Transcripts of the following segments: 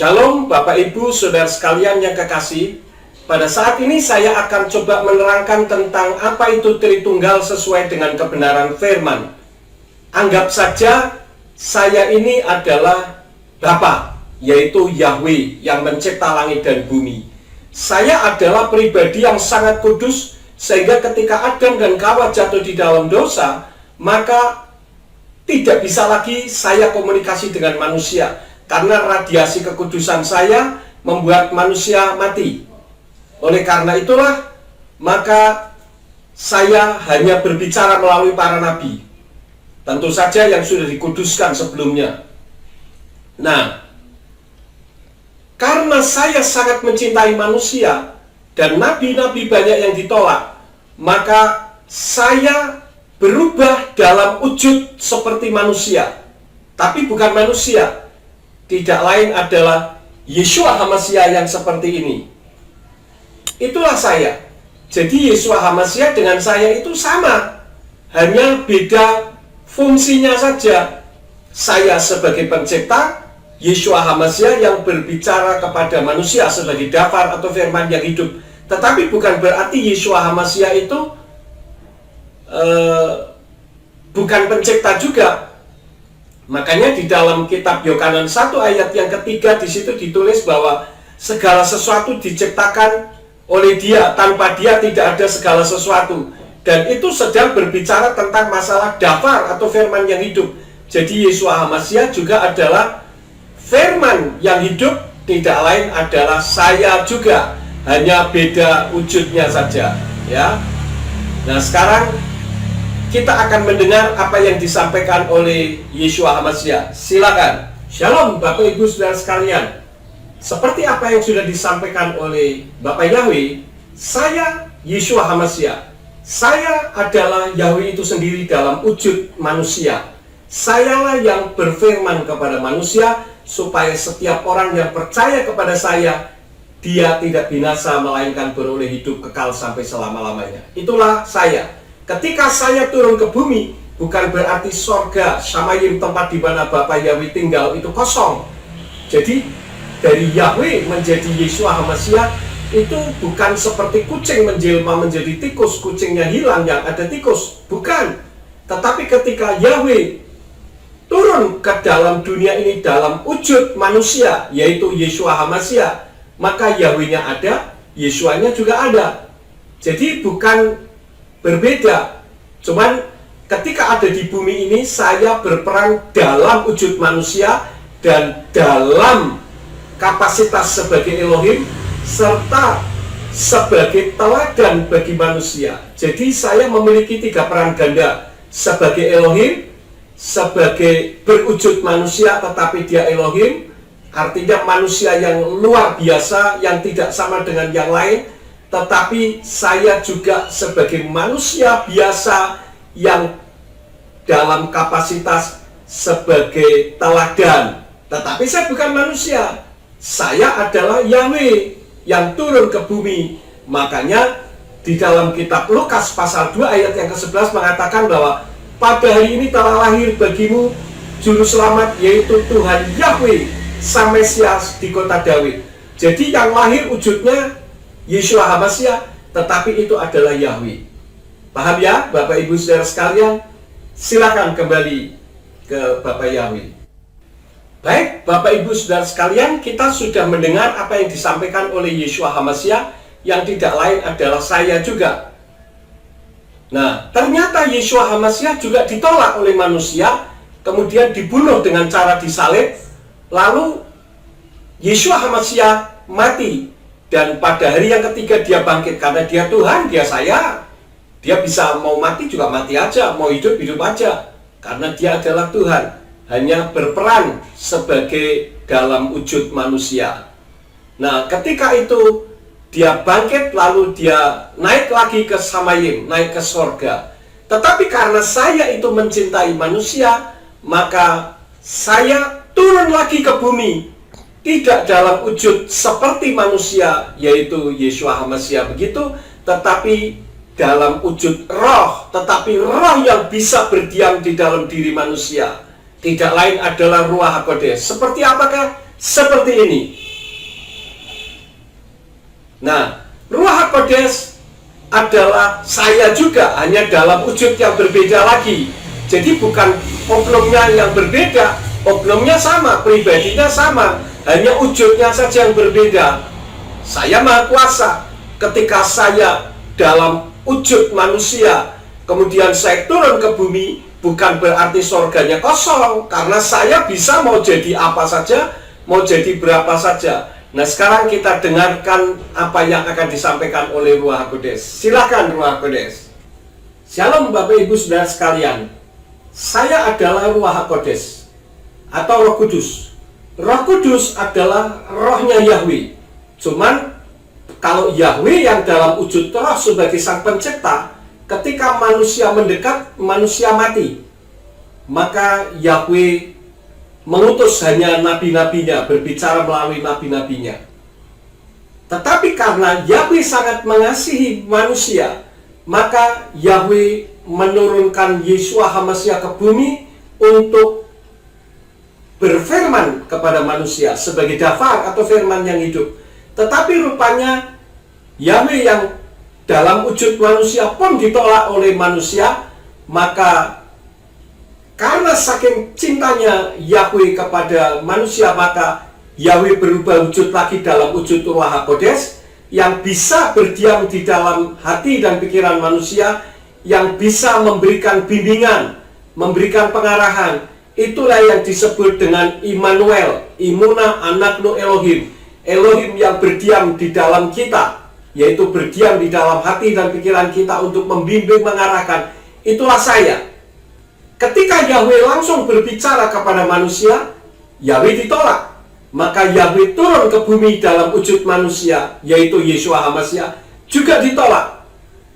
Shalom Bapak Ibu Saudara sekalian yang kekasih. Pada saat ini saya akan coba menerangkan tentang apa itu Tritunggal sesuai dengan kebenaran firman. Anggap saja saya ini adalah Bapa, yaitu Yahweh yang mencipta langit dan bumi. Saya adalah pribadi yang sangat kudus, sehingga ketika Adam dan Hawa jatuh di dalam dosa, maka tidak bisa lagi saya komunikasi dengan manusia, karena radiasi kekudusan saya membuat manusia mati. Oleh karena itulah, maka saya hanya berbicara melalui para nabi, tentu saja yang sudah dikuduskan sebelumnya. Nah, karena saya sangat mencintai manusia dan nabi-nabi banyak yang ditolak, maka saya berubah dalam wujud seperti manusia. Tapi bukan manusia, tidak lain adalah Yeshua HaMashiach yang seperti ini. Itulah saya. Jadi Yeshua HaMashiach dengan saya itu sama, hanya beda fungsinya saja. Saya sebagai pencipta, Yeshua HaMashiach yang berbicara kepada manusia sebagai dafar atau firman yang hidup. Tetapi bukan berarti Yeshua HaMashiach itu bukan pencipta juga. Makanya di dalam kitab Yohanes 1 ayat yang ketiga, di situ ditulis bahwa segala sesuatu diciptakan oleh Dia, tanpa Dia tidak ada segala sesuatu. Dan itu sedang berbicara tentang masalah dafar atau firman yang hidup. Jadi Yeshua HaMashiach juga adalah firman yang hidup, tidak lain adalah saya juga, hanya beda wujudnya saja, ya. Nah, sekarang kita akan mendengar apa yang disampaikan oleh Yeshua HaMashiach. Silakan. Shalom Bapak Ibu Saudara sekalian. Seperti apa yang sudah disampaikan oleh Bapak Yahweh, saya Yeshua HaMashiach. Saya adalah Yahweh itu sendiri dalam wujud manusia. Sayalah yang berfirman kepada manusia supaya setiap orang yang percaya kepada saya, dia tidak binasa melainkan beroleh hidup kekal sampai selama-lamanya. Itulah saya. Ketika saya turun ke bumi, bukan berarti sorga, Shamayim, tempat di mana Bapa Yahweh tinggal, itu kosong. Jadi, dari Yahweh menjadi Yeshua HaMashiach, itu bukan seperti kucing menjelma menjadi tikus, kucingnya hilang, yang ada tikus. Bukan. Tetapi ketika Yahweh turun ke dalam dunia ini dalam wujud manusia, yaitu Yeshua HaMashiach, maka Yahwehnya ada, Yeshuanya juga ada. Jadi bukan berbeda, cuman ketika ada di bumi ini saya berperan dalam wujud manusia dan dalam kapasitas sebagai Elohim serta sebagai teladan bagi manusia. Jadi saya memiliki tiga peran ganda, sebagai Elohim, sebagai berwujud manusia tetapi dia Elohim, artinya manusia yang luar biasa yang tidak sama dengan yang lain. Tetapi saya juga sebagai manusia biasa yang dalam kapasitas sebagai teladan. Tetapi saya bukan manusia. Saya adalah Yahweh yang turun ke bumi. Makanya di dalam kitab Lukas pasal 2 ayat yang ke-11 mengatakan bahwa pada hari ini telah lahir bagimu juru selamat, yaitu Tuhan Yahweh Sang Mesias di kota Daud. Jadi yang lahir wujudnya Yeshua HaMashiach, tetapi itu adalah Yahweh. Paham ya Bapak Ibu Saudara sekalian? Silakan kembali ke Bapak Yahweh. Baik Bapak Ibu Saudara sekalian, kita sudah mendengar apa yang disampaikan oleh Yeshua HaMashiach, yang tidak lain adalah saya juga. Nah, ternyata Yeshua HaMashiach juga ditolak oleh manusia, kemudian dibunuh dengan cara disalib, lalu Yeshua HaMashiach mati. Dan pada hari yang ketiga dia bangkit, karena dia Tuhan, dia saya. Dia bisa mau mati juga mati aja, mau hidup hidup aja, karena dia adalah Tuhan, hanya berperan sebagai dalam wujud manusia. Nah, ketika itu dia bangkit, lalu dia naik lagi ke Shamayim, naik ke sorga. Tetapi karena saya itu mencintai manusia, maka saya turun lagi ke bumi. Tidak dalam wujud seperti manusia, yaitu Yeshua HaMashiach begitu, tetapi dalam wujud roh, tetapi roh yang bisa berdiam di dalam diri manusia. Tidak lain adalah Ruach HaKodesh. Seperti apakah seperti ini. Nah, Ruach HaKodes adalah saya juga, hanya dalam wujud yang berbeda lagi. Jadi bukan oknumnya yang berbeda, oknumnya sama, pribadinya sama, hanya wujudnya saja yang berbeda. Saya Maha Kuasa. Ketika saya dalam wujud manusia, kemudian saya turun ke bumi, bukan berarti surganya kosong, karena saya bisa mau jadi apa saja, mau jadi berapa saja. Nah, sekarang kita dengarkan apa yang akan disampaikan oleh Ruach HaKodes. Silakan Ruach HaKodes. Shalom Bapak Ibu Saudara sekalian. Saya adalah Ruach HaKodes atau Roh Kudus. Roh Kudus adalah rohnya Yahweh. Cuman kalau Yahweh yang dalam wujud roh sebagai sang pencipta, ketika manusia mendekat, manusia mati. Maka Yahweh mengutus hanya nabi-nabinya, berbicara melalui nabi-nabinya. Tetapi karena Yahweh sangat mengasihi manusia, maka Yahweh menurunkan Yeshua HaMashiach ke bumi untuk berfirman kepada manusia sebagai dafar atau firman yang hidup. Tetapi rupanya Yahweh yang dalam wujud manusia pun ditolak oleh manusia, maka karena saking cintanya Yahweh kepada manusia, maka Yahweh berubah wujud lagi dalam wujud Ruach HaKodes yang bisa berdiam di dalam hati dan pikiran manusia, yang bisa memberikan bimbingan, memberikan pengarahan. Itulah yang disebut dengan Immanuel, Imuna Anakno Elohim. Elohim yang berdiam di dalam kita, yaitu berdiam di dalam hati dan pikiran kita untuk membimbing, mengarahkan. Itulah saya. Ketika Yahweh langsung berbicara kepada manusia, Yahweh ditolak. Maka Yahweh turun ke bumi dalam wujud manusia, yaitu Yeshua HaMashiach, juga ditolak.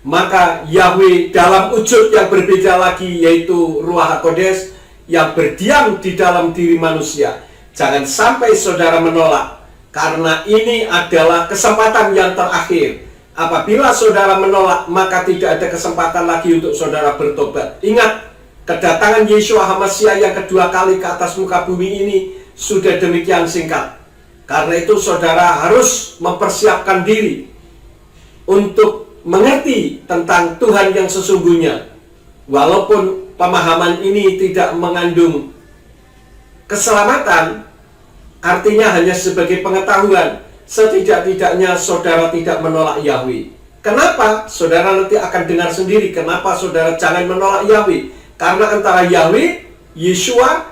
Maka Yahweh dalam wujud yang berbeda lagi, yaitu Ruach HaKodes, yang berdiam di dalam diri manusia. Jangan sampai saudara menolak, karena ini adalah kesempatan yang terakhir. Apabila saudara menolak, maka tidak ada kesempatan lagi untuk saudara bertobat. Ingat, kedatangan Yeshua HaMashiach yang kedua kali ke atas muka bumi ini sudah demikian singkat. Karena itu saudara harus mempersiapkan diri untuk mengerti tentang Tuhan yang sesungguhnya. Walaupun pemahaman ini tidak mengandung keselamatan, artinya hanya sebagai pengetahuan, setidak-tidaknya saudara tidak menolak Yahweh. Kenapa? Saudara nanti akan dengar sendiri kenapa saudara jangan menolak Yahweh. Karena antara Yahweh, Yeshua,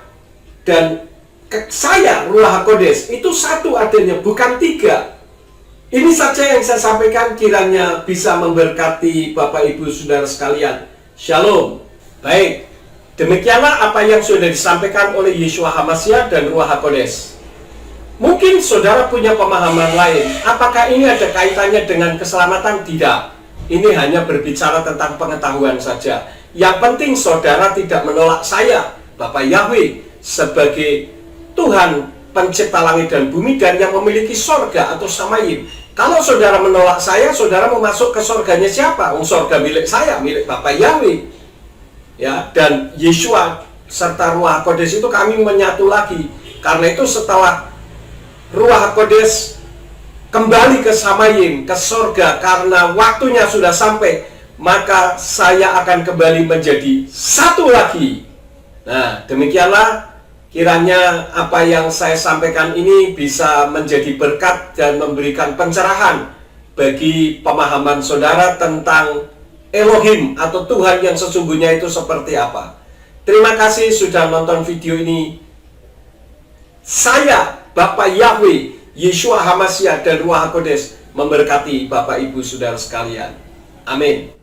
dan saya, Ruach HaKodes, itu satu adanya, bukan tiga. Ini saja yang saya sampaikan, kiranya bisa memberkati Bapak Ibu Saudara sekalian. Shalom. Baik, demikianlah apa yang sudah disampaikan oleh Yeshua HaMashiach dan Ruach HaKodes. Mungkin saudara punya pemahaman lain. Apakah ini ada kaitannya dengan keselamatan? Tidak. Ini hanya berbicara tentang pengetahuan saja. Yang penting saudara tidak menolak saya, Bapak Yahweh, sebagai Tuhan pencipta langit dan bumi dan yang memiliki sorga atau samayim. Kalau saudara menolak saya, saudara mau masuk ke sorganya siapa? Sorga milik saya, milik Bapak Yahweh. Ya, dan Yeshua serta Ruach HaKodes itu kami menyatu lagi. Karena itu setelah Ruach HaKodes kembali ke samayim, ke sorga, karena waktunya sudah sampai, maka saya akan kembali menjadi satu lagi. Nah, demikianlah kiranya apa yang saya sampaikan ini bisa menjadi berkat dan memberikan pencerahan bagi pemahaman saudara tentang Elohim atau Tuhan yang sesungguhnya itu seperti apa. Terima kasih sudah nonton video ini. Saya, Bapak Yahweh, Yeshua HaMashiach dan Ruach HaKodes memberkati Bapak Ibu Saudara sekalian. Amin.